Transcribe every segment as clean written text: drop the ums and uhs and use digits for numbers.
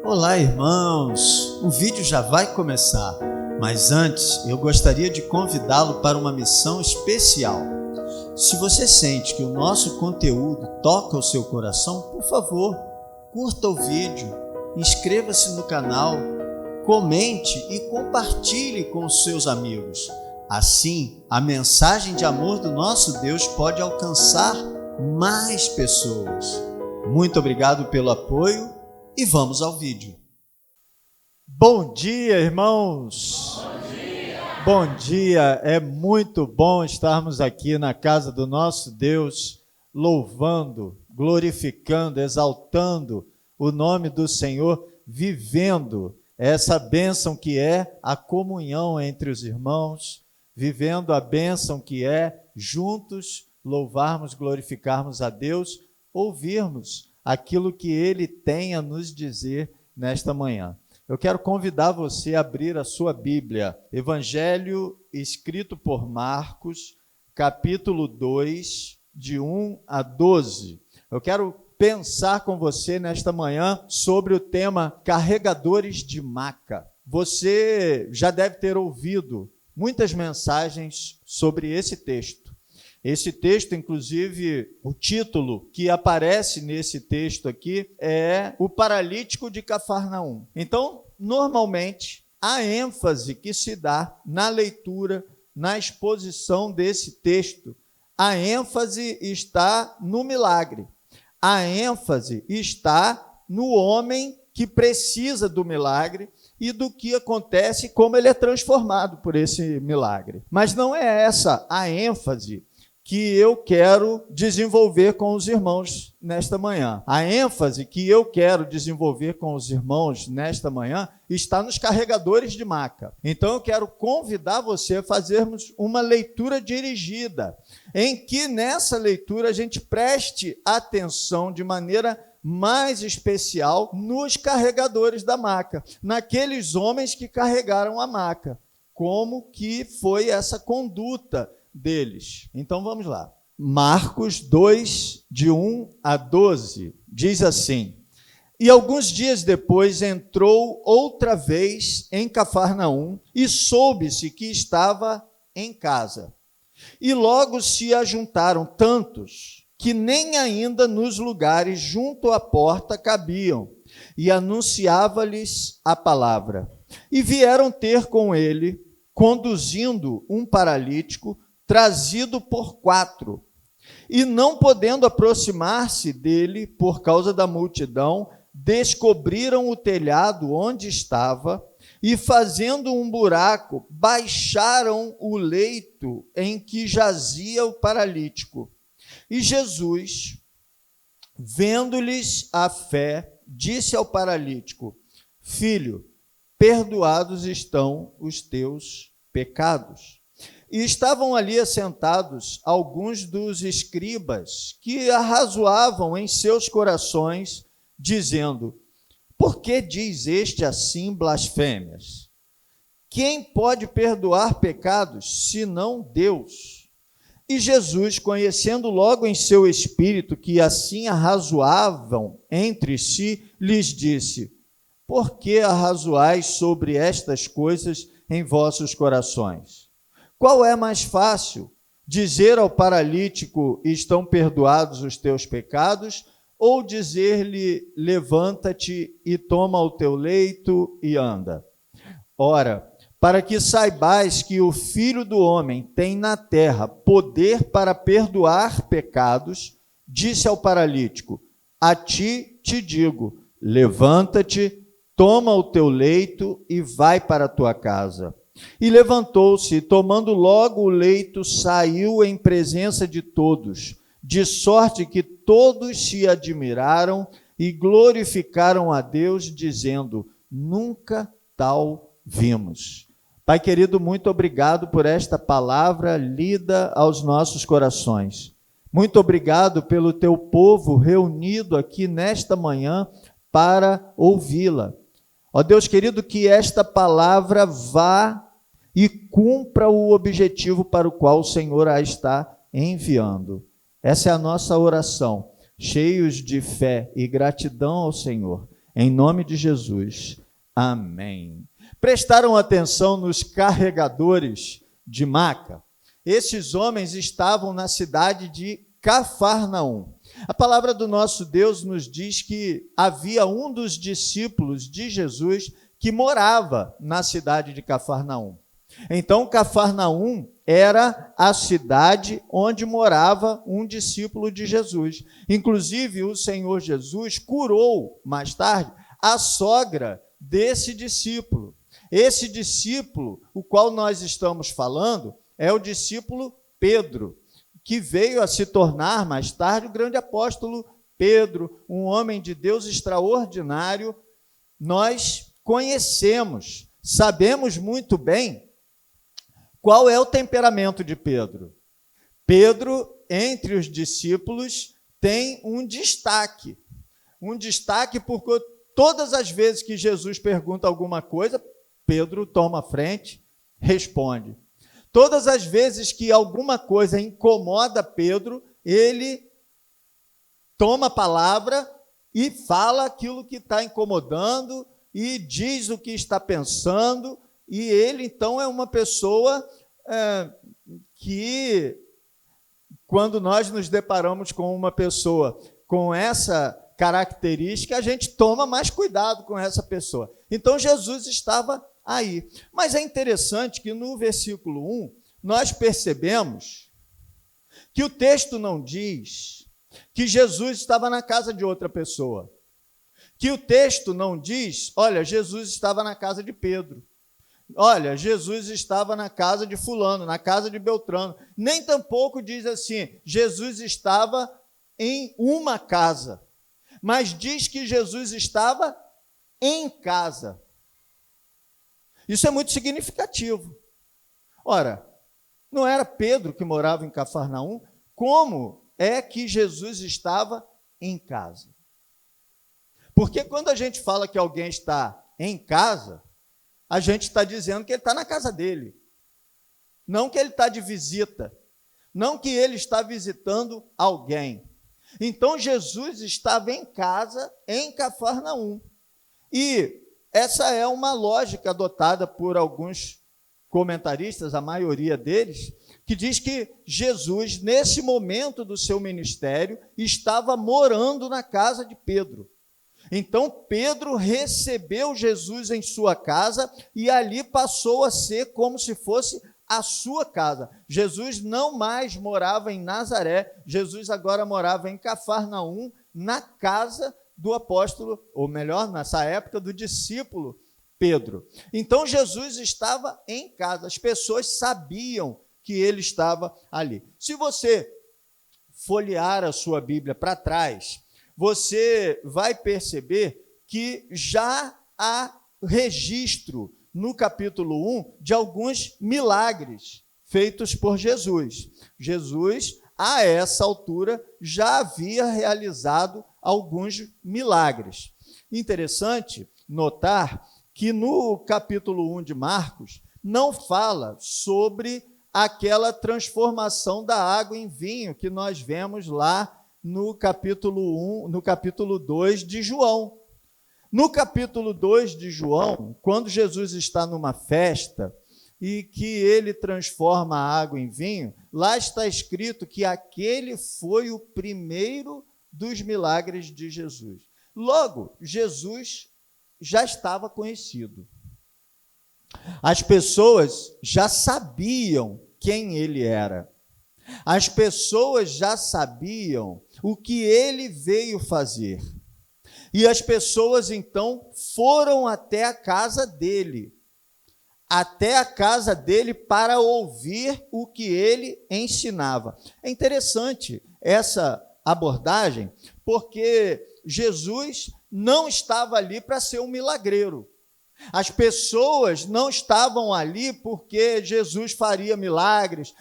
Olá, irmãos! O vídeo já vai começar, mas antes eu gostaria de convidá-lo para uma missão especial. Se você sente que o nosso conteúdo toca o seu coração, por favor, curta o vídeo, inscreva-se no canal, comente e compartilhe com os seus amigos. Assim, a mensagem de amor do nosso Deus pode alcançar mais pessoas. Muito obrigado pelo apoio e vamos ao vídeo. Bom dia, irmãos! Bom dia! Bom dia! É muito bom estarmos aqui na casa do nosso Deus, louvando, glorificando, exaltando o nome do Senhor, vivendo essa bênção que é a comunhão entre os irmãos, vivendo a bênção que é juntos louvarmos, glorificarmos a Deus, ouvirmos aquilo que Ele tem a nos dizer nesta manhã. Eu quero convidar você a abrir a sua Bíblia, Evangelho escrito por Marcos, capítulo 2, de 1 a 12. Eu quero pensar com você nesta manhã sobre o tema carregadores de maca. Você já deve ter ouvido muitas mensagens sobre esse texto. Esse texto, inclusive, o título que aparece nesse texto aqui é O Paralítico de Cafarnaum. Então, normalmente, a ênfase que se dá na leitura, na exposição desse texto, a ênfase está no milagre. A ênfase está no homem que precisa do milagre e do que acontece e como ele é transformado por esse milagre. Mas não é essa a ênfase que eu quero desenvolver com os irmãos nesta manhã. A ênfase que eu quero desenvolver com os irmãos nesta manhã está nos carregadores de maca. Então eu quero convidar você a fazermos uma leitura dirigida, em que nessa leitura a gente preste atenção de maneira mais especial nos carregadores da maca, naqueles homens que carregaram a maca, como que foi essa conduta deles. Então vamos lá. Marcos 2, de 1 a 12, diz assim: E alguns dias depois entrou outra vez em Cafarnaum e soube-se que estava em casa. E logo se ajuntaram tantos que nem ainda nos lugares junto à porta cabiam, e anunciava-lhes a palavra. E vieram ter com ele, conduzindo um paralítico, trazido por 4, e não podendo aproximar-se dele por causa da multidão, descobriram o telhado onde estava e, fazendo um buraco, baixaram o leito em que jazia o paralítico. E Jesus, vendo-lhes a fé, disse ao paralítico: Filho, perdoados estão os teus pecados. E estavam ali assentados alguns dos escribas que arrazoavam em seus corações, dizendo: Por que diz este assim blasfêmias? Quem pode perdoar pecados, senão Deus? E Jesus, conhecendo logo em seu espírito que assim arrazoavam entre si, lhes disse: Por que arrazoais sobre estas coisas em vossos corações? Qual é mais fácil, dizer ao paralítico: estão perdoados os teus pecados, ou dizer-lhe: levanta-te e toma o teu leito e anda? Ora, para que saibais que o Filho do Homem tem na terra poder para perdoar pecados, disse ao paralítico: a ti te digo, levanta-te, toma o teu leito e vai para a tua casa. E levantou-se, e tomando logo o leito, saiu em presença de todos, de sorte que todos se admiraram e glorificaram a Deus, dizendo: Nunca tal vimos. Pai querido, muito obrigado por esta palavra lida aos nossos corações. Muito obrigado pelo teu povo reunido aqui nesta manhã para ouvi-la. Ó Deus querido, que esta palavra vá e cumpra o objetivo para o qual o Senhor a está enviando. Essa é a nossa oração, cheios de fé e gratidão ao Senhor. Em nome de Jesus. Amém. Prestaram atenção nos carregadores de maca? Esses homens estavam na cidade de Cafarnaum. A palavra do nosso Deus nos diz que havia um dos discípulos de Jesus que morava na cidade de Cafarnaum. Então, Cafarnaum era a cidade onde morava um discípulo de Jesus. Inclusive, o Senhor Jesus curou, mais tarde, a sogra desse discípulo. Esse discípulo, o qual nós estamos falando, é o discípulo Pedro, que veio a se tornar, mais tarde, o grande apóstolo Pedro, um homem de Deus extraordinário. Nós conhecemos, sabemos muito bem qual é o temperamento de Pedro. Pedro, entre os discípulos, tem um destaque porque todas as vezes que Jesus pergunta alguma coisa, Pedro toma a frente, responde. Todas as vezes que alguma coisa incomoda Pedro, ele toma a palavra e fala aquilo que está incomodando e diz o que está pensando, e ele, então, é uma pessoa que, quando nós nos deparamos com uma pessoa com essa característica, a gente toma mais cuidado com essa pessoa. Então, Jesus estava aí. Mas é interessante que no versículo 1, nós percebemos que o texto não diz que Jesus estava na casa de outra pessoa. Que o texto não diz, olha, Jesus estava na casa de Pedro. Olha, Jesus estava na casa de fulano, na casa de Beltrano. Nem tampouco diz assim, Jesus estava em uma casa. Mas diz que Jesus estava em casa. Isso é muito significativo. Ora, não era Pedro que morava em Cafarnaum? Como é que Jesus estava em casa? Porque quando a gente fala que alguém está em casa, a gente está dizendo que ele está na casa dele. Não que ele está de visita. Não que ele está visitando alguém. Então, Jesus estava em casa, em Cafarnaum. E essa é uma lógica adotada por alguns comentaristas, a maioria deles, que diz que Jesus, nesse momento do seu ministério, estava morando na casa de Pedro. Então, Pedro recebeu Jesus em sua casa e ali passou a ser como se fosse a sua casa. Jesus não mais morava em Nazaré, Jesus agora morava em Cafarnaum, na casa do apóstolo, ou melhor, nessa época, do discípulo Pedro. Então, Jesus estava em casa, as pessoas sabiam que ele estava ali. Se você folhear a sua Bíblia para trás, você vai perceber que já há registro no capítulo 1 de alguns milagres feitos por Jesus. Jesus, a essa altura, já havia realizado alguns milagres. Interessante notar que no capítulo 1 de Marcos não fala sobre aquela transformação da água em vinho que nós vemos lá no capítulo 2 de João. No capítulo 2 de João, quando Jesus está numa festa e que ele transforma a água em vinho, lá está escrito que aquele foi o primeiro dos milagres de Jesus. Logo, Jesus já estava conhecido. As pessoas já sabiam quem ele era. As pessoas já sabiam o que ele veio fazer. E as pessoas, então, foram até a casa dele. Até a casa dele para ouvir o que ele ensinava. É interessante essa abordagem, porque Jesus não estava ali para ser um milagreiro. As pessoas não estavam ali porque Jesus faria milagres.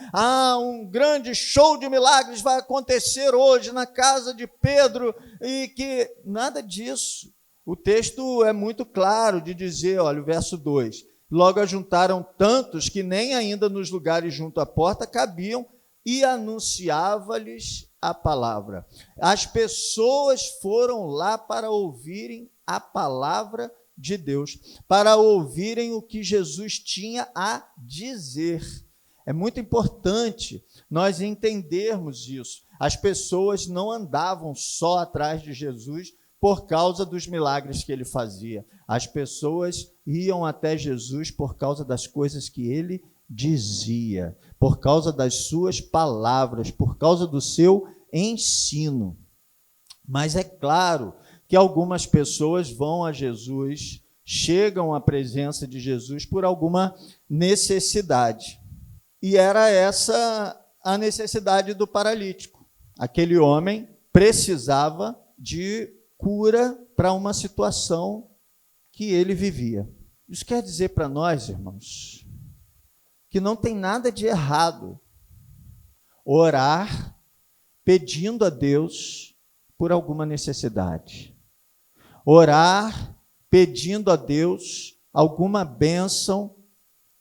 Um grande show de milagres vai acontecer hoje na casa de Pedro, e que nada disso. O texto é muito claro de dizer, olha, o verso 2, logo ajuntaram tantos que nem ainda nos lugares junto à porta cabiam, e anunciava-lhes a palavra. As pessoas foram lá para ouvirem a palavra de Deus, para ouvirem o que Jesus tinha a dizer. É muito importante nós entendermos isso. As pessoas não andavam só atrás de Jesus por causa dos milagres que ele fazia. As pessoas iam até Jesus por causa das coisas que ele dizia, por causa das suas palavras, por causa do seu ensino. Mas é claro que algumas pessoas vão a Jesus, chegam à presença de Jesus por alguma necessidade. E era essa a necessidade do paralítico. Aquele homem precisava de cura para uma situação que ele vivia. Isso quer dizer para nós, irmãos, que não tem nada de errado orar pedindo a Deus por alguma necessidade. Orar pedindo a Deus alguma bênção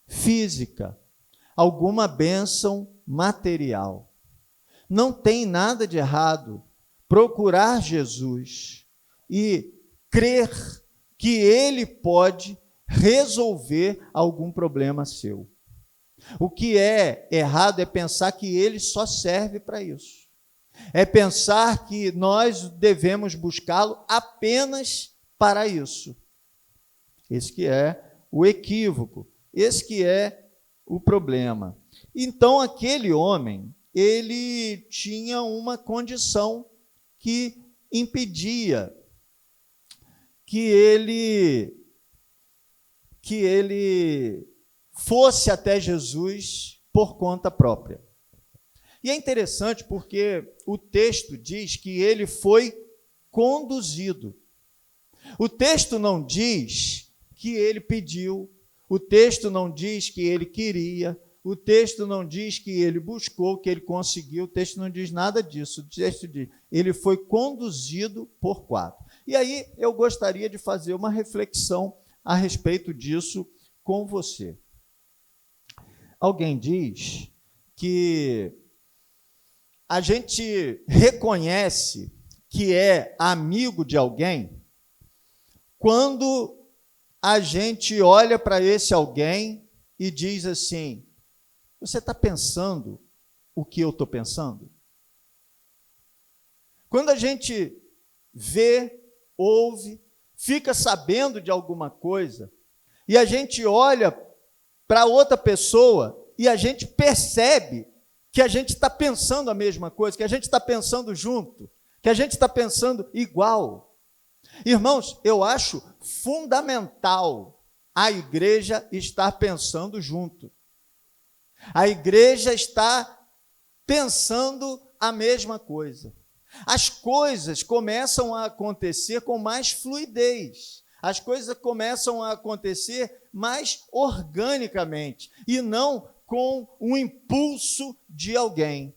física, alguma bênção material. Não tem nada de errado procurar Jesus e crer que Ele pode resolver algum problema seu. O que é errado é pensar que Ele só serve para isso. É pensar que nós devemos buscá-lo apenas para isso. Esse que é o equívoco, esse que é o problema. Então, aquele homem, ele tinha uma condição que impedia que ele fosse até Jesus por conta própria. E é interessante porque o texto diz que ele foi conduzido. O texto não diz que ele pediu, o texto não diz que ele queria, o texto não diz que ele buscou, que ele conseguiu, o texto não diz nada disso. O texto diz, ele foi conduzido por 4. E aí eu gostaria de fazer uma reflexão a respeito disso com você. Alguém diz que a gente reconhece que é amigo de alguém quando a gente olha para esse alguém e diz assim: você está pensando o que eu estou pensando? Quando a gente vê, ouve, fica sabendo de alguma coisa, e a gente olha para outra pessoa e a gente percebe que a gente está pensando a mesma coisa, que a gente está pensando junto, que a gente está pensando igual. Irmãos, eu acho fundamental a igreja estar pensando junto. A igreja está pensando a mesma coisa. As coisas começam a acontecer com mais fluidez. As coisas começam a acontecer mais organicamente e não com o impulso de alguém.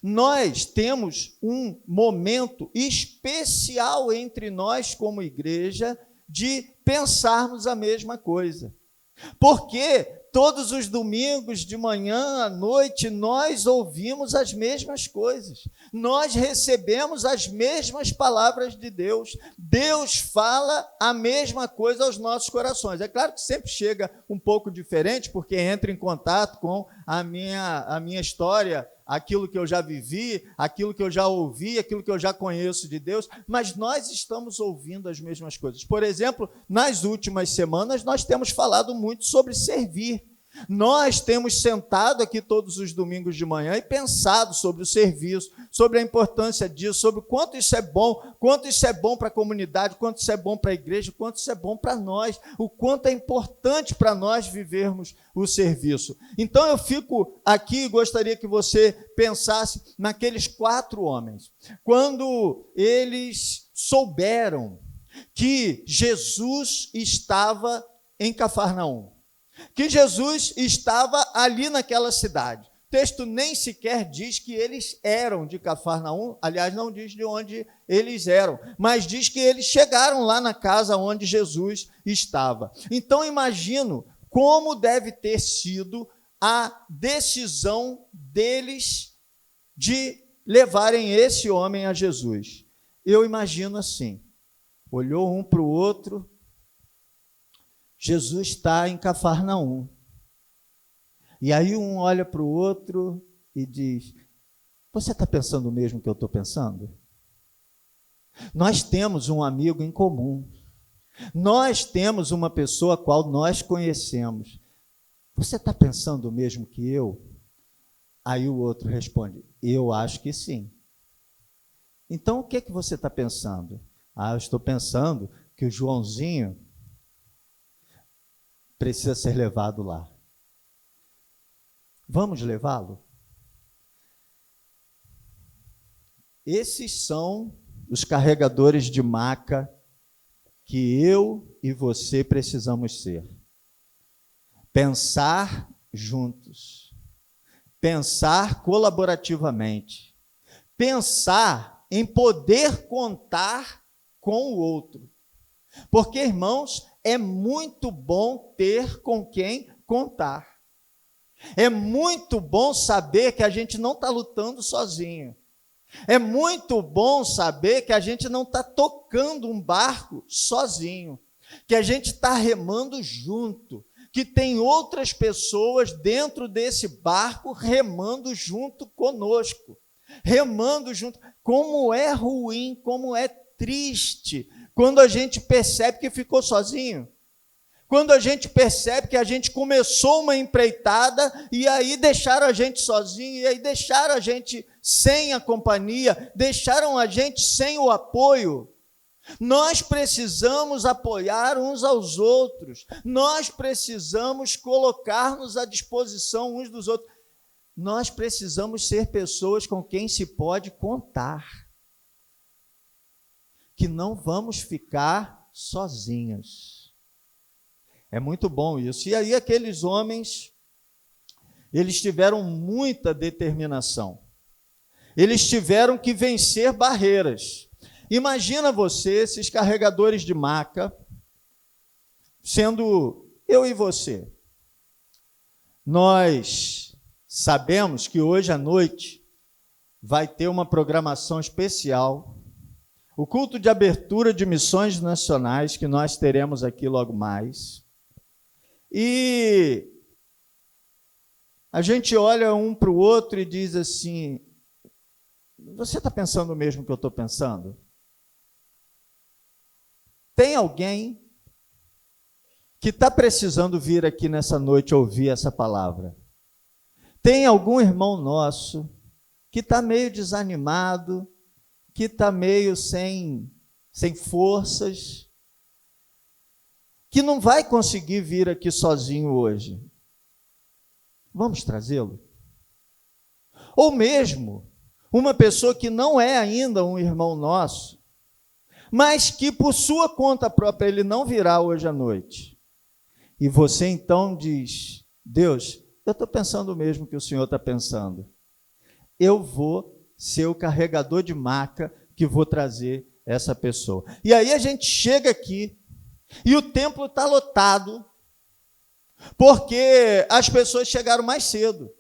Nós temos um momento especial entre nós como igreja de pensarmos a mesma coisa. Porque todos os domingos, de manhã à noite, nós ouvimos as mesmas coisas. Nós recebemos as mesmas palavras de Deus. Deus fala a mesma coisa aos nossos corações. É claro que sempre chega um pouco diferente, porque entra em contato com a minha história, aquilo que eu já vivi, aquilo que eu já ouvi, aquilo que eu já conheço de Deus, mas nós estamos ouvindo as mesmas coisas. Por exemplo, nas últimas semanas, nós temos falado muito sobre servir. Nós temos sentado aqui todos os domingos de manhã e pensado sobre o serviço, sobre a importância disso, sobre o quanto isso é bom para a comunidade, quanto isso é bom para a igreja, quanto isso é bom para nós, o quanto é importante para nós vivermos o serviço. Então eu fico aqui e gostaria que você pensasse naqueles 4 homens. Quando eles souberam que Jesus estava em Cafarnaum, que Jesus estava ali naquela cidade. O texto nem sequer diz que eles eram de Cafarnaum, aliás, não diz de onde eles eram, mas diz que eles chegaram lá na casa onde Jesus estava. Então, imagino como deve ter sido a decisão deles de levarem esse homem a Jesus. Eu imagino assim, olhou um para o outro, Jesus está em Cafarnaum. E aí um olha para o outro e diz, você está pensando o mesmo que eu estou pensando? Nós temos um amigo em comum. Nós temos uma pessoa a qual nós conhecemos. Você está pensando o mesmo que eu? Aí o outro responde, eu acho que sim. Então, o que é que você está pensando? Eu estou pensando que o Joãozinho precisa ser levado lá. Vamos levá-lo? Esses são os carregadores de maca que eu e você precisamos ser. Pensar juntos. Pensar colaborativamente. Pensar em poder contar com o outro. Porque, irmãos, é muito bom ter com quem contar. É muito bom saber que a gente não está lutando sozinho. É muito bom saber que a gente não está tocando um barco sozinho, que a gente está remando junto, que tem outras pessoas dentro desse barco remando junto conosco, remando junto. Como é ruim, como é triste, quando a gente percebe que ficou sozinho. Quando a gente percebe que a gente começou uma empreitada e aí deixaram a gente sozinho, e aí deixaram a gente sem a companhia, deixaram a gente sem o apoio. Nós precisamos apoiar uns aos outros, nós precisamos colocar-nos à disposição uns dos outros. Nós precisamos ser pessoas com quem se pode contar, que não vamos ficar sozinhos. É muito bom isso. E aí aqueles homens, eles tiveram muita determinação. Eles tiveram que vencer barreiras. Imagina você, esses carregadores de maca, sendo eu e você. Nós sabemos que hoje à noite vai ter uma programação especial, o culto de abertura de missões nacionais, que nós teremos aqui logo mais. E a gente olha um para o outro e diz assim, você está pensando o mesmo que eu estou pensando? Tem alguém que está precisando vir aqui nessa noite ouvir essa palavra? Tem algum irmão nosso que está meio desanimado, que está meio sem forças, que não vai conseguir vir aqui sozinho hoje? Vamos trazê-lo? Ou mesmo uma pessoa que não é ainda um irmão nosso, mas que por sua conta própria ele não virá hoje à noite. E você então diz, Deus, eu estou pensando o mesmo que o Senhor está pensando. Eu vou ser o carregador de maca que vou trazer essa pessoa. E aí a gente chega aqui, e o templo está lotado, porque as pessoas chegaram mais cedo.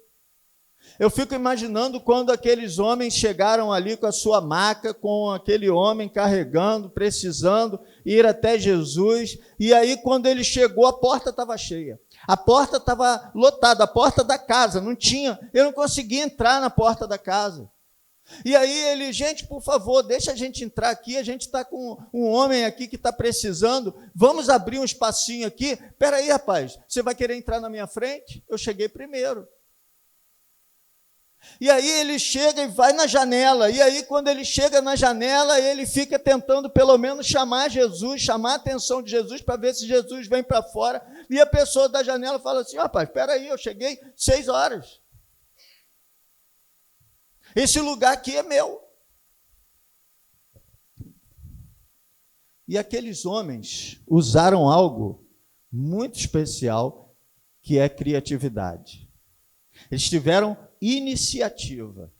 Eu fico imaginando quando aqueles homens chegaram ali com a sua maca, com aquele homem carregando, precisando ir até Jesus, e aí quando ele chegou, a porta estava cheia. A porta estava lotada, a porta da casa, eu não conseguia entrar na porta da casa. E aí ele, gente, por favor, deixa a gente entrar aqui, a gente está com um homem aqui que está precisando, vamos abrir um espacinho aqui. Espera aí, rapaz, você vai querer entrar na minha frente? Eu cheguei primeiro. E aí ele chega e vai na janela, e aí quando ele chega na janela, ele fica tentando pelo menos chamar Jesus, chamar a atenção de Jesus, para ver se Jesus vem para fora, e a pessoa da janela fala assim, rapaz, espera aí, eu cheguei 6 horas. Esse lugar aqui é meu. E aqueles homens usaram algo muito especial, que é criatividade. Eles tiveram iniciativa.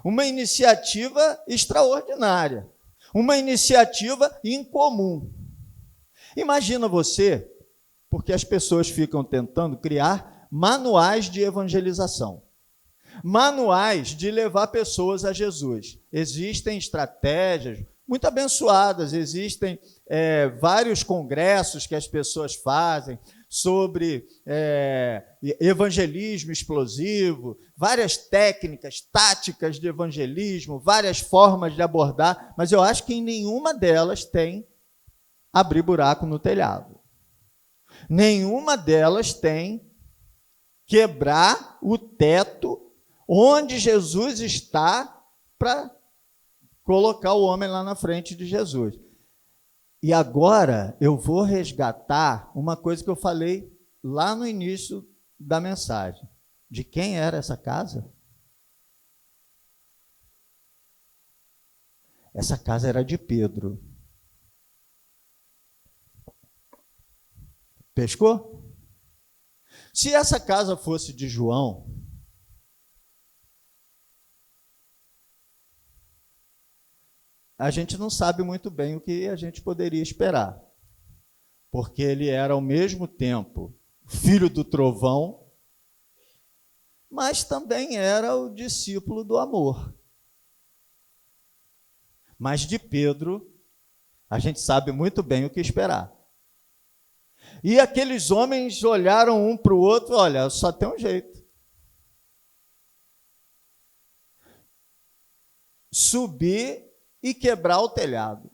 Uma iniciativa extraordinária. Uma iniciativa incomum. Imagina você, porque as pessoas ficam tentando criar manuais de evangelização. manuais de levar pessoas a Jesus. Existem estratégias muito abençoadas, existem vários congressos que as pessoas fazem sobre evangelismo explosivo, várias técnicas, táticas de evangelismo, várias formas de abordar, mas eu acho que em nenhuma delas tem abrir buraco no telhado. Nenhuma delas tem quebrar o teto onde Jesus está para colocar o homem lá na frente de Jesus. E agora eu vou resgatar uma coisa que eu falei lá no início da mensagem. De quem era essa casa? Essa casa era de Pedro. Pescou? Se essa casa fosse de João, a gente não sabe muito bem o que a gente poderia esperar, porque ele era ao mesmo tempo filho do trovão, mas também era o discípulo do amor. Mas de Pedro, a gente sabe muito bem o que esperar. E aqueles homens olharam um para o outro, olha, só tem um jeito. Subir e quebrar o telhado.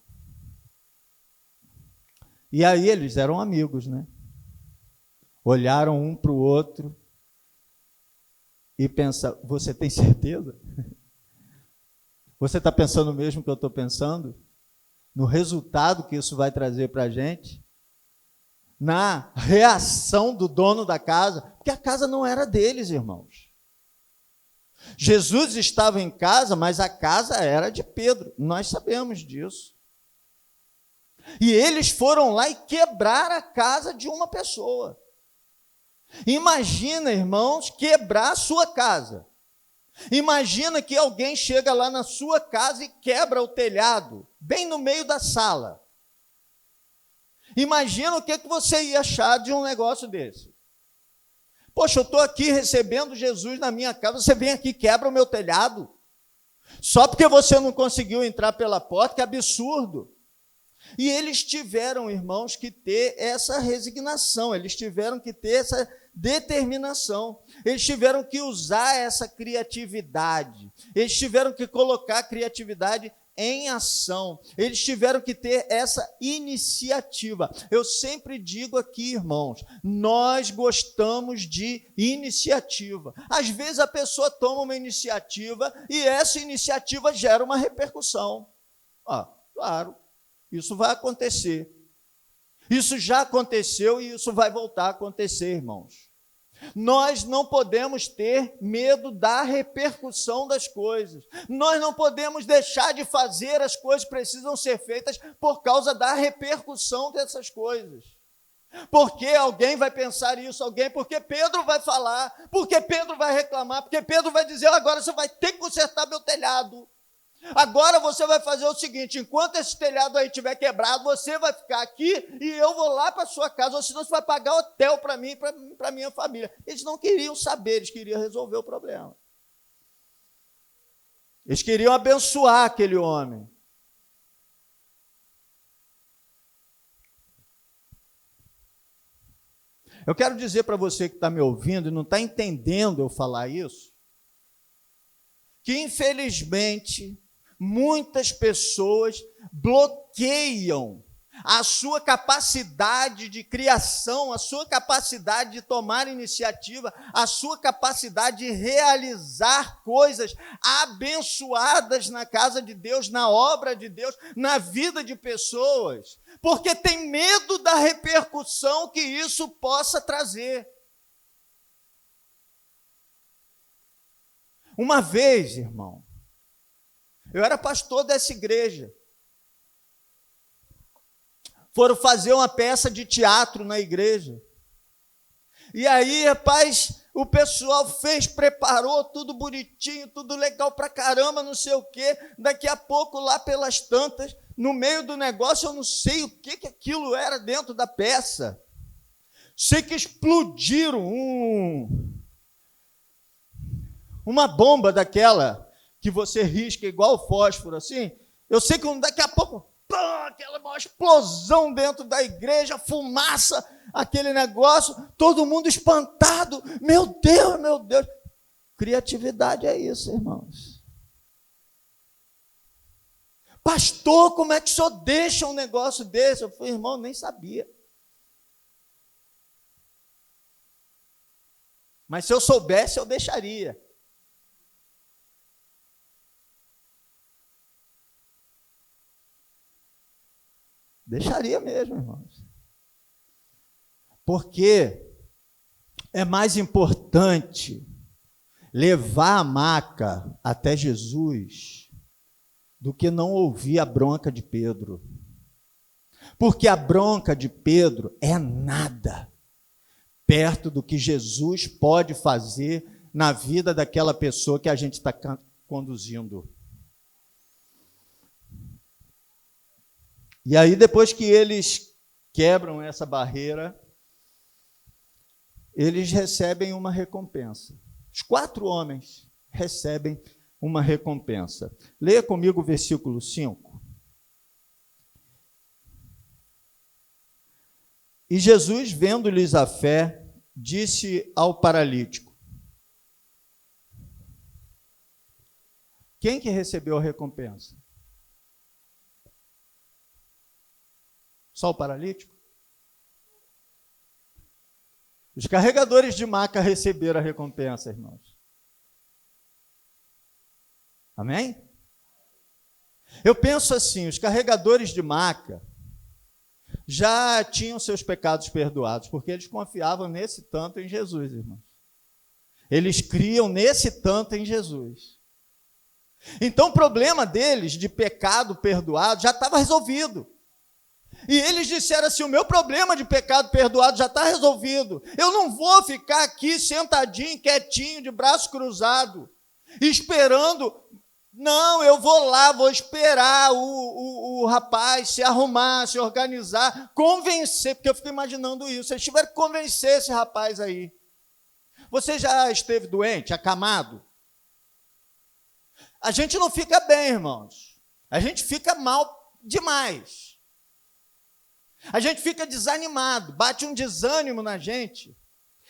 E aí eles eram amigos, né? Olharam um para o outro e pensaram, você tem certeza? Você está pensando o mesmo que eu estou pensando? No resultado que isso vai trazer para a gente? Na reação do dono da casa? Porque a casa não era deles, irmãos. Jesus estava em casa, mas a casa era de Pedro. Nós sabemos disso. E eles foram lá e quebraram a casa de uma pessoa. Imagina, irmãos, quebrar a sua casa. Imagina que alguém chega lá na sua casa e quebra o telhado, bem no meio da sala. Imagina o que você ia achar de um negócio desse. Poxa, eu estou aqui recebendo Jesus na minha casa, você vem aqui e quebra o meu telhado. Só porque você não conseguiu entrar pela porta, que absurdo. E eles tiveram, irmãos, que ter essa resignação, eles tiveram que ter essa determinação, eles tiveram que usar essa criatividade, eles tiveram que colocar a criatividade em ação, eles tiveram que ter essa iniciativa. Eu sempre digo aqui, irmãos, nós gostamos de iniciativa. Às vezes a pessoa toma uma iniciativa e essa iniciativa gera uma repercussão. Claro, isso vai acontecer. Isso já aconteceu e isso vai voltar a acontecer, irmãos. Nós não podemos ter medo da repercussão das coisas. Nós não podemos deixar de fazer as coisas que precisam ser feitas por causa da repercussão dessas coisas. Porque alguém vai pensar isso, porque Pedro vai falar, porque Pedro vai reclamar, porque Pedro vai dizer, agora você vai ter que consertar meu telhado. Agora você vai fazer o seguinte, enquanto esse telhado aí estiver quebrado, você vai ficar aqui e eu vou lá para a sua casa, ou senão você vai pagar hotel para mim e para a minha família. Eles não queriam saber, eles queriam resolver o problema. Eles queriam abençoar aquele homem. Eu quero dizer para você que está me ouvindo e não está entendendo eu falar isso, que infelizmente muitas pessoas bloqueiam a sua capacidade de criação, a sua capacidade de tomar iniciativa, a sua capacidade de realizar coisas abençoadas na casa de Deus, na obra de Deus, na vida de pessoas, porque tem medo da repercussão que isso possa trazer. Uma vez, irmão, eu era pastor dessa igreja. Foram fazer uma peça de teatro na igreja. E aí, rapaz, o pessoal preparou tudo bonitinho, tudo legal pra caramba, não sei o quê. Daqui a pouco, lá pelas tantas, no meio do negócio, eu não sei o que aquilo era dentro da peça. Sei que explodiram Uma bomba daquela que você risca igual fósforo assim, eu sei que daqui a pouco, pã, aquela maior explosão dentro da igreja, fumaça, aquele negócio, todo mundo espantado. Meu Deus, meu Deus. Criatividade é isso, irmãos. Pastor, como é que o senhor deixa um negócio desse? Eu falei, irmão, nem sabia. Mas se eu soubesse, eu deixaria. Deixaria mesmo, irmãos. Porque é mais importante levar a maca até Jesus do que não ouvir a bronca de Pedro. Porque a bronca de Pedro é nada perto do que Jesus pode fazer na vida daquela pessoa que a gente está conduzindo. E aí, depois que eles quebram essa barreira, eles recebem uma recompensa. Os 4 homens recebem uma recompensa. Leia comigo o versículo 5. E Jesus, vendo-lhes a fé, disse ao paralítico: quem que recebeu a recompensa? Só o paralítico? Os carregadores de maca receberam a recompensa, irmãos. Amém? Eu penso assim, os carregadores de maca já tinham seus pecados perdoados, porque eles confiavam nesse tanto em Jesus, irmãos. Eles criam nesse tanto em Jesus. Então o problema deles de pecado perdoado já estava resolvido. E eles disseram assim, o meu problema de pecado perdoado já está resolvido. Eu não vou ficar aqui sentadinho, quietinho, de braço cruzado, esperando. Não, eu vou lá, vou esperar o rapaz se arrumar, se organizar, convencer, porque eu fico imaginando isso. Eles tiveram que convencer esse rapaz aí. Você já esteve doente, acamado? A gente não fica bem, irmãos. A gente fica mal demais. A gente fica desanimado, bate um desânimo na gente.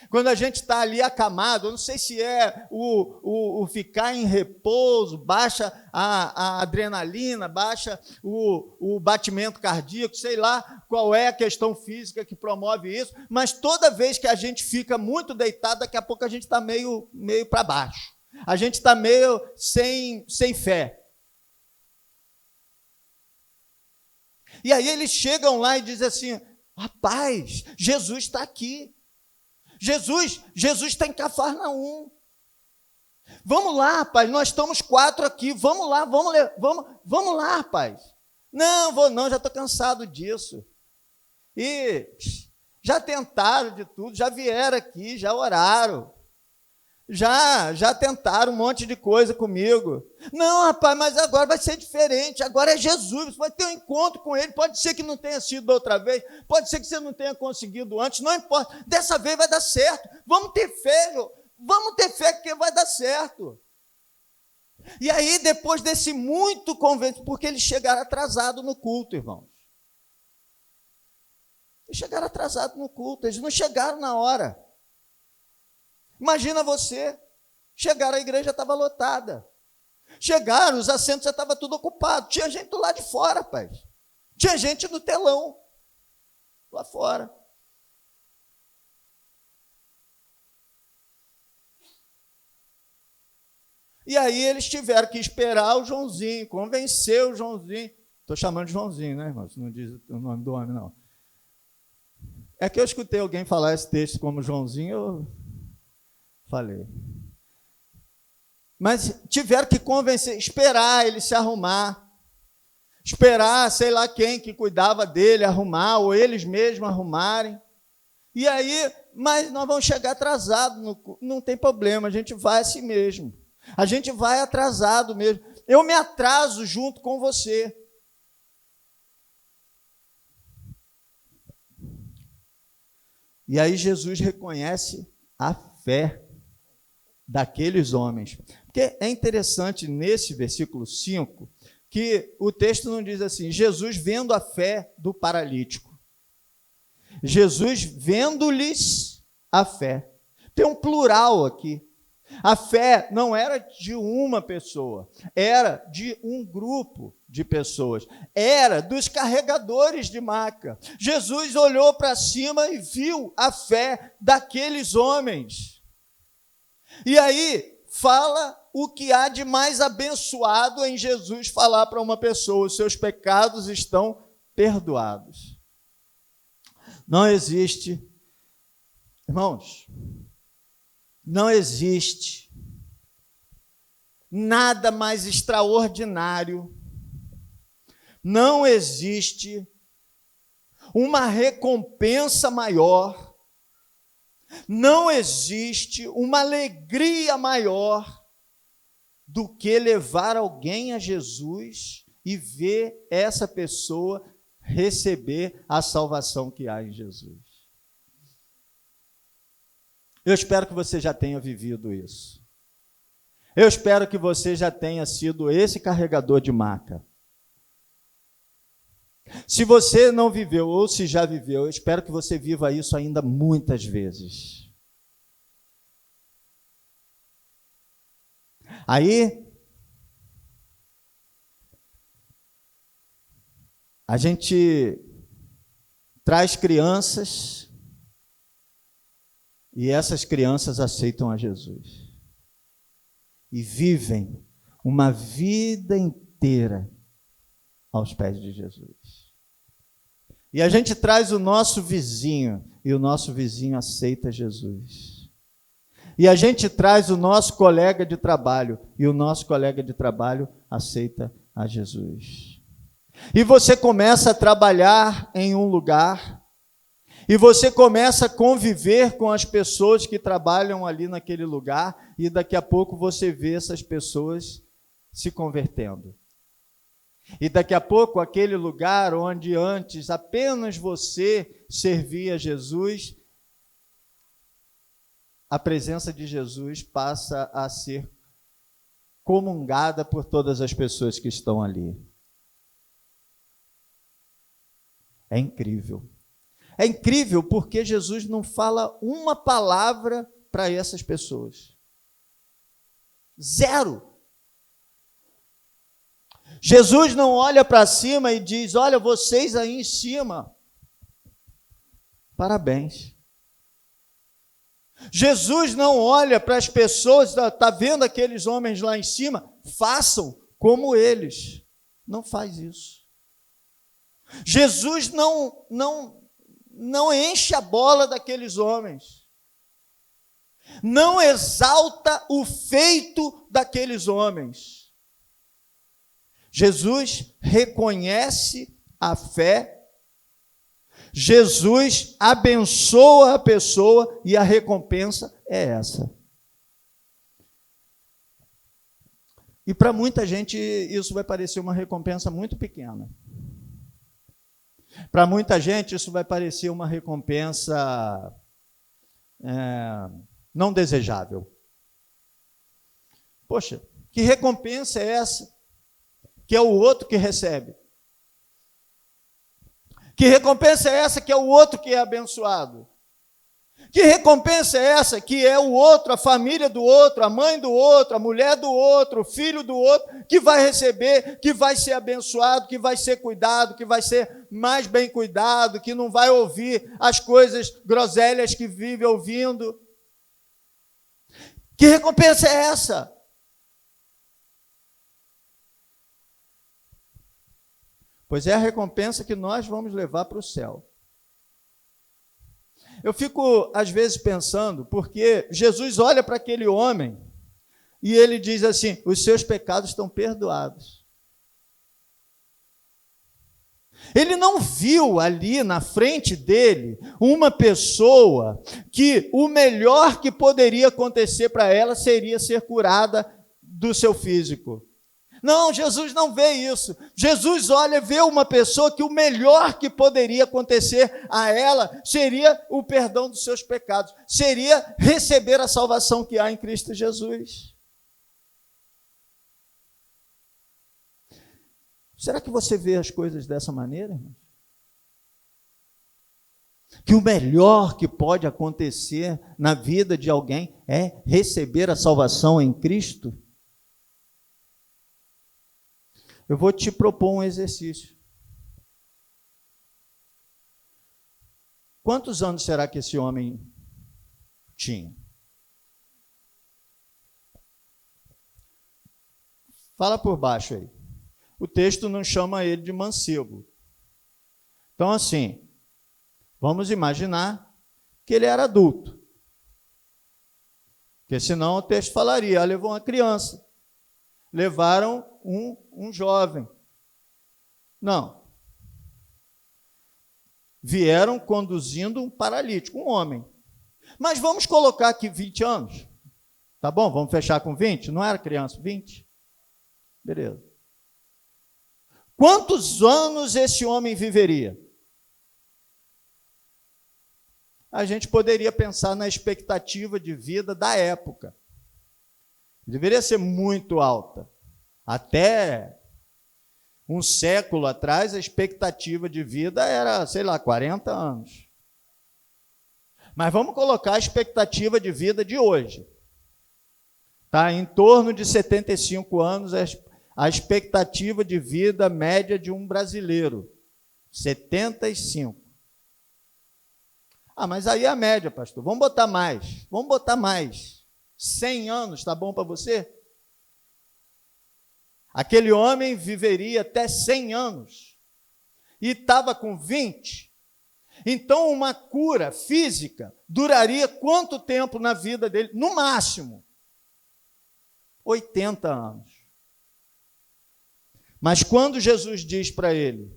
Quando a gente está ali acamado, eu não sei se é o ficar em repouso, baixa a adrenalina, baixa o batimento cardíaco, sei lá qual é a questão física que promove isso, mas toda vez que a gente fica muito deitado, daqui a pouco a gente está meio para baixo. A gente está meio sem fé. E aí eles chegam lá e dizem assim, rapaz, Jesus está aqui. Jesus está em Cafarnaum. Vamos lá, rapaz, nós estamos 4 aqui, vamos lá, vamos lá, rapaz. Não, vou não, já estou cansado disso. E já tentaram de tudo, já vieram aqui, já oraram. Já tentaram um monte de coisa comigo. Não, rapaz, mas agora vai ser diferente. Agora é Jesus, você vai ter um encontro com Ele. Pode ser que não tenha sido da outra vez, pode ser que você não tenha conseguido antes, não importa. Dessa vez vai dar certo. Vamos ter fé, vamos ter fé que vai dar certo. E aí, depois desse muito convento, porque eles chegaram atrasados no culto, irmãos. Eles chegaram atrasados no culto, eles não chegaram na hora. Imagina você, chegaram, a igreja estava lotada. Chegaram, os assentos já estavam tudo ocupados. Tinha gente do lado de fora, rapaz. Tinha gente no telão, lá fora. E aí eles tiveram que esperar o Joãozinho, convencer o Joãozinho. Estou chamando de Joãozinho, né, irmão? Não diz o nome do homem, não. É que eu escutei alguém falar esse texto como Joãozinho, eu falei. Mas tiveram que convencer, esperar ele se arrumar, esperar, sei lá quem que cuidava dele arrumar, ou eles mesmos arrumarem. E aí, mas nós vamos chegar atrasados, não tem problema, a gente vai assim mesmo. A gente vai atrasado mesmo. Eu me atraso junto com você. E aí Jesus reconhece a fé daqueles homens. Porque é interessante nesse versículo 5 que o texto não diz assim, Jesus vendo a fé do paralítico. Jesus vendo-lhes a fé. Tem um plural aqui. A fé não era de uma pessoa, era de um grupo de pessoas, era dos carregadores de maca. Jesus olhou para cima e viu a fé daqueles homens. E aí fala o que há de mais abençoado em Jesus falar para uma pessoa: os seus pecados estão perdoados. Não existe, irmãos, não existe nada mais extraordinário, não existe uma recompensa maior, não existe uma alegria maior do que levar alguém a Jesus e ver essa pessoa receber a salvação que há em Jesus. Eu espero que você já tenha vivido isso. Eu espero que você já tenha sido esse carregador de maca. Se você não viveu ou se já viveu, eu espero que você viva isso ainda muitas vezes. Aí, a gente traz crianças e essas crianças aceitam a Jesus e vivem uma vida inteira aos pés de Jesus. E a gente traz o nosso vizinho e o nosso vizinho aceita Jesus. E a gente traz o nosso colega de trabalho e o nosso colega de trabalho aceita a Jesus. E você começa a trabalhar em um lugar e você começa a conviver com as pessoas que trabalham ali naquele lugar e daqui a pouco você vê essas pessoas se convertendo. E daqui a pouco aquele lugar onde antes apenas você servia Jesus, a presença de Jesus passa a ser comungada por todas as pessoas que estão ali. É incrível. É incrível porque Jesus não fala uma palavra para essas pessoas. Zero. Jesus não olha para cima e diz: olha, vocês aí em cima, parabéns. Jesus não olha para as pessoas, está vendo aqueles homens lá em cima, façam como eles. Não faz isso. Jesus não enche a bola daqueles homens. Não exalta o feito daqueles homens. Jesus reconhece a fé, Jesus abençoa a pessoa e a recompensa é essa. E para muita gente isso vai parecer uma recompensa muito pequena. Para muita gente isso vai parecer uma recompensa não desejável. Poxa, que recompensa é essa? Que é o outro que recebe. Que recompensa é essa que é o outro que é abençoado? Que recompensa é essa que é o outro, a família do outro, a mãe do outro, a mulher do outro, o filho do outro, que vai receber, que vai ser abençoado, que vai ser cuidado, que vai ser mais bem cuidado, que não vai ouvir as coisas groselhas que vive ouvindo? Que recompensa é essa? Pois é a recompensa que nós vamos levar para o céu. Eu fico, às vezes, pensando, porque Jesus olha para aquele homem e ele diz assim: os seus pecados estão perdoados. Ele não viu ali na frente dele uma pessoa que o melhor que poderia acontecer para ela seria ser curada do seu físico. Não, Jesus não vê isso. Jesus olha, vê uma pessoa que o melhor que poderia acontecer a ela seria o perdão dos seus pecados, seria receber a salvação que há em Cristo Jesus. Será que você vê as coisas dessa maneira, irmão? Que o melhor que pode acontecer na vida de alguém é receber a salvação em Cristo? Eu vou te propor um exercício. Quantos anos será que esse homem tinha? Fala por baixo aí. O texto não chama ele de mancebo. Então, assim, vamos imaginar que ele era adulto. Porque senão o texto falaria, levou uma criança. Levaram um jovem. Não. Vieram conduzindo um paralítico, um homem. Mas vamos colocar aqui 20 anos. Tá bom? Vamos fechar com 20? Não era criança, 20? Beleza. Quantos anos esse homem viveria? A gente poderia pensar na expectativa de vida da época. Deveria ser muito alta. Até um século atrás, a expectativa de vida era, 40 anos. Mas vamos colocar a expectativa de vida de hoje. Tá? Em torno de 75 anos, a expectativa de vida média de um brasileiro. 75. Mas aí é a média, pastor. Vamos botar mais. 100 anos, tá bom para você? Aquele homem viveria até 100 anos e estava com 20. Então, uma cura física duraria quanto tempo na vida dele? No máximo, 80 anos. Mas quando Jesus diz para ele,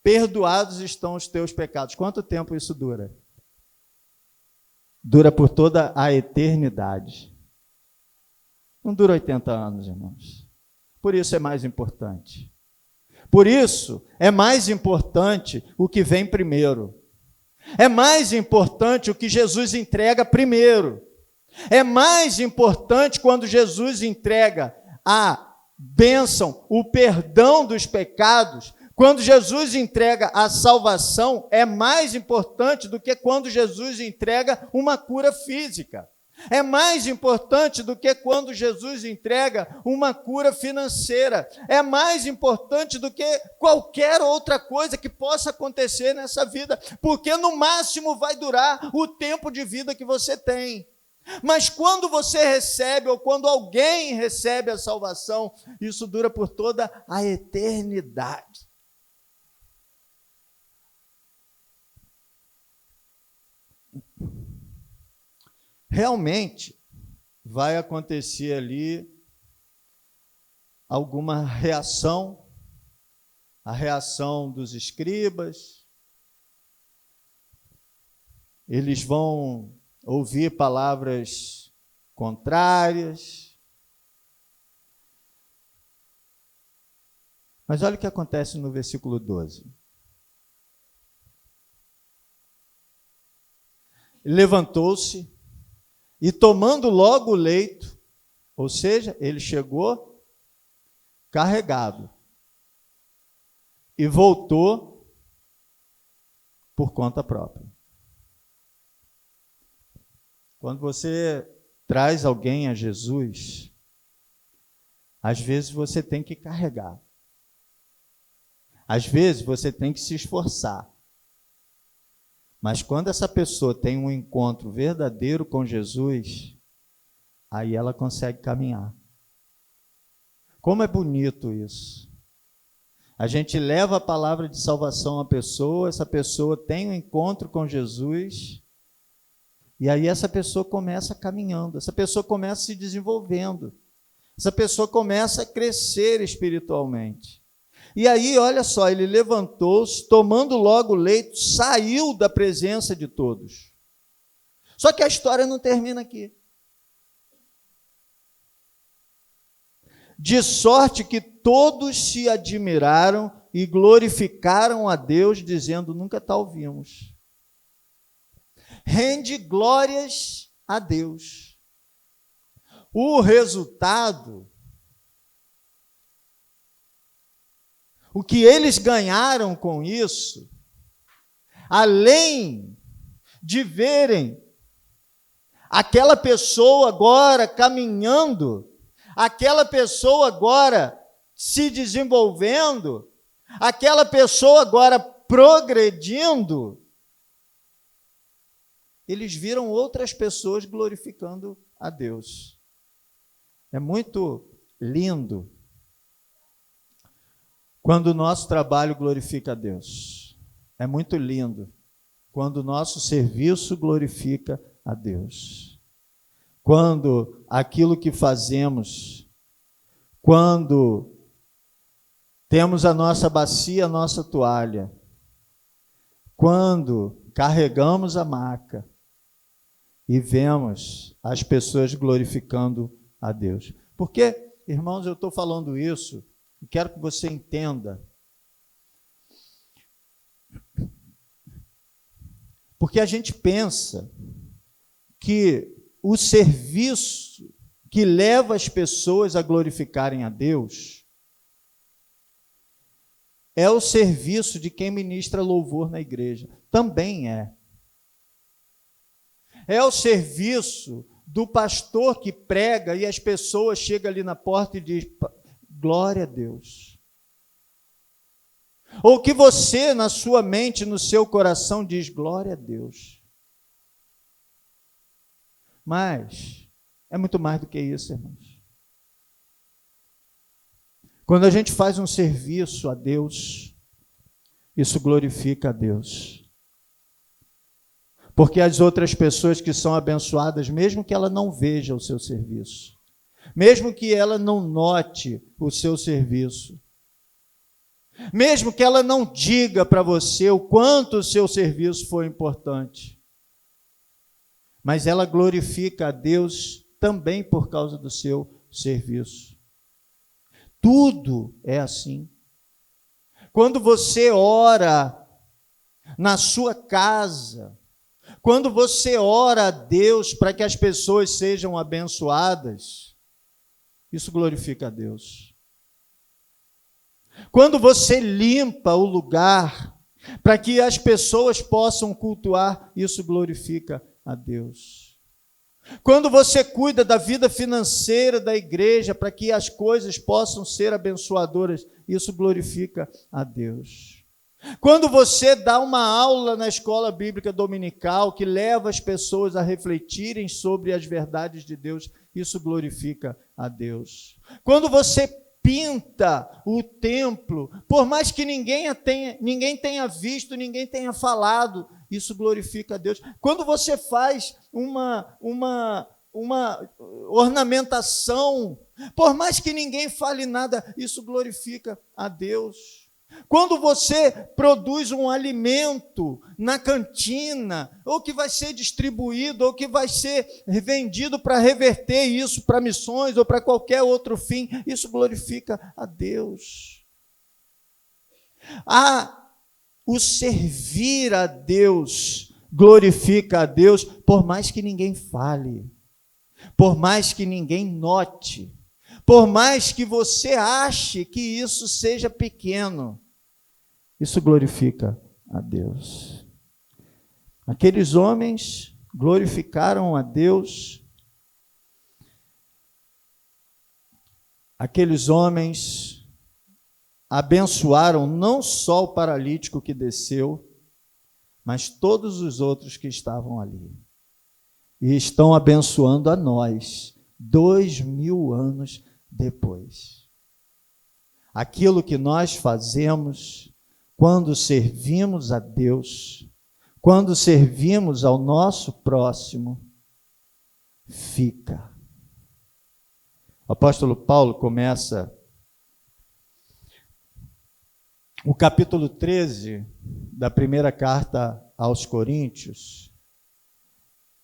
perdoados estão os teus pecados, quanto tempo isso dura? Dura por toda a eternidade. Não dura 80 anos, irmãos. Por isso é mais importante. Por isso é mais importante o que vem primeiro. É mais importante o que Jesus entrega primeiro. É mais importante quando Jesus entrega a bênção, o perdão dos pecados. Quando Jesus entrega a salvação, é mais importante do que quando Jesus entrega uma cura física. É mais importante do que quando Jesus entrega uma cura financeira. É mais importante do que qualquer outra coisa que possa acontecer nessa vida, porque no máximo vai durar o tempo de vida que você tem. Mas quando você recebe, ou quando alguém recebe a salvação, isso dura por toda a eternidade. Realmente vai acontecer ali alguma reação, a reação dos escribas. Eles vão ouvir palavras contrárias. Mas olha o que acontece no versículo 12. Levantou-se e tomando logo o leito, ou seja, ele chegou carregado e voltou por conta própria. Quando você traz alguém a Jesus, às vezes você tem que carregar. Às vezes você tem que se esforçar. Mas quando essa pessoa tem um encontro verdadeiro com Jesus, aí ela consegue caminhar. Como é bonito isso. A gente leva a palavra de salvação à pessoa, essa pessoa tem um encontro com Jesus, e aí essa pessoa começa caminhando, essa pessoa começa se desenvolvendo, essa pessoa começa a crescer espiritualmente. E aí, olha só, ele levantou-se, tomando logo o leito, saiu da presença de todos. Só que a história não termina aqui. de sorte que todos se admiraram e glorificaram a Deus, dizendo: nunca tal vimos. Rende glórias a Deus. O resultado, o que eles ganharam com isso, além de verem aquela pessoa agora caminhando, aquela pessoa agora se desenvolvendo, aquela pessoa agora progredindo, eles viram outras pessoas glorificando a Deus. É muito lindo quando o nosso trabalho glorifica a Deus. É muito lindo quando o nosso serviço glorifica a Deus. Quando aquilo que fazemos, quando temos a nossa bacia, a nossa toalha, quando carregamos a maca e vemos as pessoas glorificando a Deus. Porque, irmãos, eu estou falando isso e quero que você entenda. Porque a gente pensa que o serviço que leva as pessoas a glorificarem a Deus é o serviço de quem ministra louvor na igreja. Também é. É o serviço do pastor que prega e as pessoas chegam ali na porta e dizem: glória a Deus. Ou que você, na sua mente, no seu coração, diz: glória a Deus. Mas é muito mais do que isso, irmãos. Quando a gente faz um serviço a Deus, isso glorifica a Deus. Porque as outras pessoas que são abençoadas, mesmo que ela não veja o seu serviço, mesmo que ela não note o seu serviço, mesmo que ela não diga para você o quanto o seu serviço foi importante, mas ela glorifica a Deus também por causa do seu serviço. Tudo é assim. Quando você ora na sua casa, quando você ora a Deus para que as pessoas sejam abençoadas, isso glorifica a Deus. Quando você limpa o lugar para que as pessoas possam cultuar, isso glorifica a Deus. Quando você cuida da vida financeira da igreja para que as coisas possam ser abençoadoras, isso glorifica a Deus. Quando você dá uma aula na escola bíblica dominical que leva as pessoas a refletirem sobre as verdades de Deus, isso glorifica a Deus. Quando você pinta o templo, por mais que ninguém tenha visto, ninguém tenha falado, isso glorifica a Deus. Quando você faz uma ornamentação, por mais que ninguém fale nada, isso glorifica a Deus. Quando você produz um alimento na cantina, ou que vai ser distribuído, ou que vai ser vendido para reverter isso para missões ou para qualquer outro fim, isso glorifica a Deus. O servir a Deus glorifica a Deus, por mais que ninguém fale, por mais que ninguém note, por mais que você ache que isso seja pequeno, isso glorifica a Deus. Aqueles homens glorificaram a Deus. Aqueles homens abençoaram não só o paralítico que desceu, mas todos os outros que estavam ali. E estão abençoando a nós, 2000 anos depois. Aquilo que nós fazemos quando servimos a Deus, quando servimos ao nosso próximo, fica. O apóstolo Paulo começa o capítulo 13 da primeira carta aos Coríntios,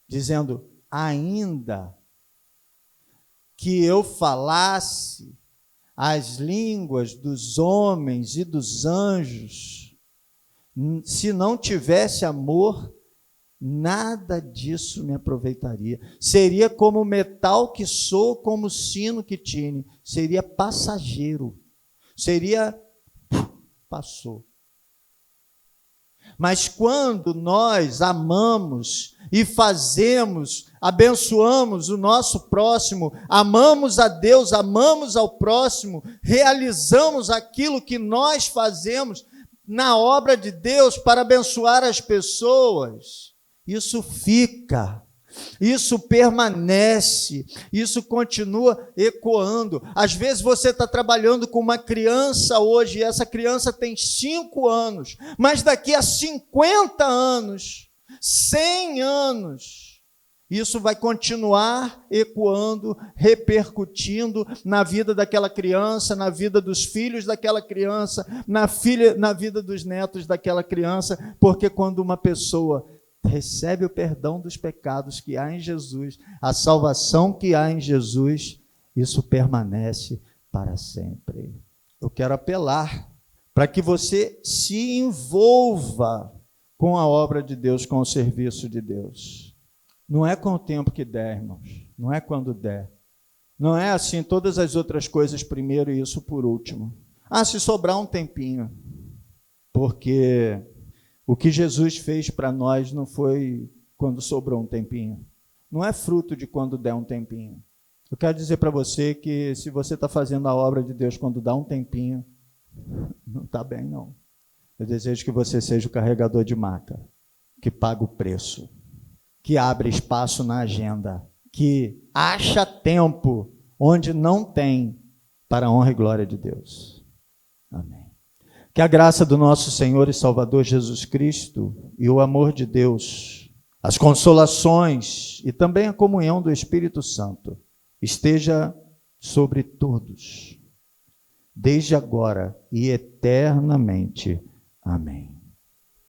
dizendo: ainda que eu falasse as línguas dos homens e dos anjos, se não tivesse amor, nada disso me aproveitaria. Seria como metal que soa, como sino que tine. Seria passageiro. Passou. Mas quando nós amamos e abençoamos o nosso próximo, amamos a Deus, amamos ao próximo, realizamos aquilo que nós fazemos na obra de Deus para abençoar as pessoas, isso fica, isso permanece, isso continua ecoando. Às vezes você está trabalhando com uma criança hoje, e essa criança tem 5 anos, mas daqui a 50 anos, 100 anos, isso vai continuar ecoando, repercutindo na vida daquela criança, na vida dos filhos daquela criança, na vida dos netos daquela criança, porque quando uma pessoa recebe o perdão dos pecados que há em Jesus, a salvação que há em Jesus, isso permanece para sempre. Eu quero apelar para que você se envolva com a obra de Deus, com o serviço de Deus. Não é com o tempo que der, irmãos, não é quando der. Não é assim, todas as outras coisas primeiro e isso por último. Se sobrar um tempinho, porque o que Jesus fez para nós não foi quando sobrou um tempinho. Não é fruto de quando der um tempinho. Eu quero dizer para você que se você está fazendo a obra de Deus quando dá um tempinho, não está bem, não. Eu desejo que você seja o carregador de maca, que paga o preço, que abre espaço na agenda, que acha tempo onde não tem, para a honra e glória de Deus. Amém. Que a graça do nosso Senhor e Salvador Jesus Cristo e o amor de Deus, as consolações e também a comunhão do Espírito Santo esteja sobre todos, desde agora e eternamente. Amém.